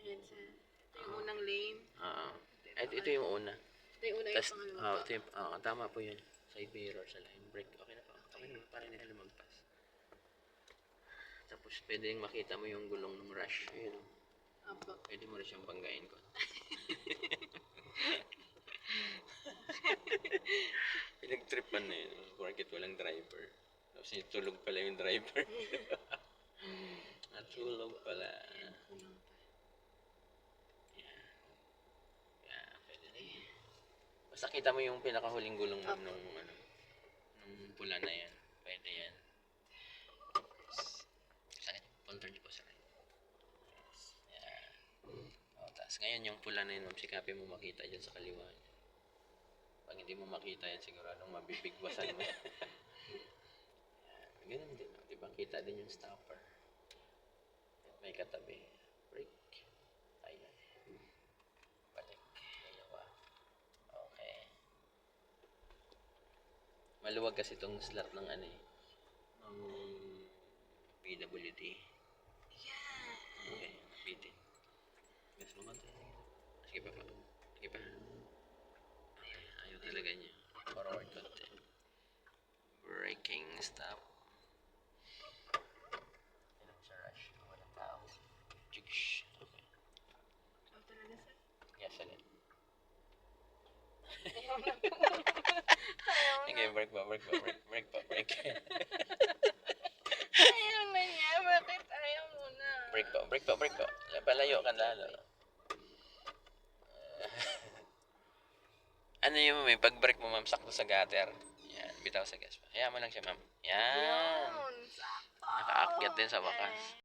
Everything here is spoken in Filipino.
Ayan sa, ito yung unang lane. Oo. Ito yung una. Ito yung una yung Tas, pangalawa ito yung, tama po yun. Side mirror sa line brake. Okay na po. Okay na, para hindi ka lumagpas. Tapos, pwede rin makita mo yung gulong ng rush. Ayun. Apo. Pwede mo rin siyang banggain ko. Pinagtripan na yun. Porkit walang driver. Tapos tulog pala yung driver. Natulog pala. Kulang pa. Yeah, pwede na yun. Basta kita mo yung pinakahuling gulong mo nung pula na yan. Pwede yan. Sakit. Contour niyo po sa right. Yan. Tapos ngayon yung pula na yun, sikapin mo makita dyan sa kaliwa. Pag hindi mo makita yan, siguradong mabibigwasan mo. Ganun din. Diba? Kita din yung stopper. May katabi. Brake. Ayan. Balik. Dalawa. Okay. Maluwag kasi itong slot ng ano eh. Ng PWD. Okay. Napitin. Gas mo konti. Sige pa pa. Sige pa. Ayaw talaga niya. Forward konti. Braking stop. Ilang sa rush. Walang tao. Jigs. Okay. Ikaw talaga sir. Yes, ulit. Ayaw na. Okay, break pa. Ayaw na niya. Bakit ayaw mo na? Break pa. Palayo ka lalo. Ano yung may pag-break mo, ma'am, sakto sa gutter. Yan, bitaw sa gas pa. Hayaan mo lang siya, ma'am. Yan. Yun. Sakto. Nakaakyat din sa wakas.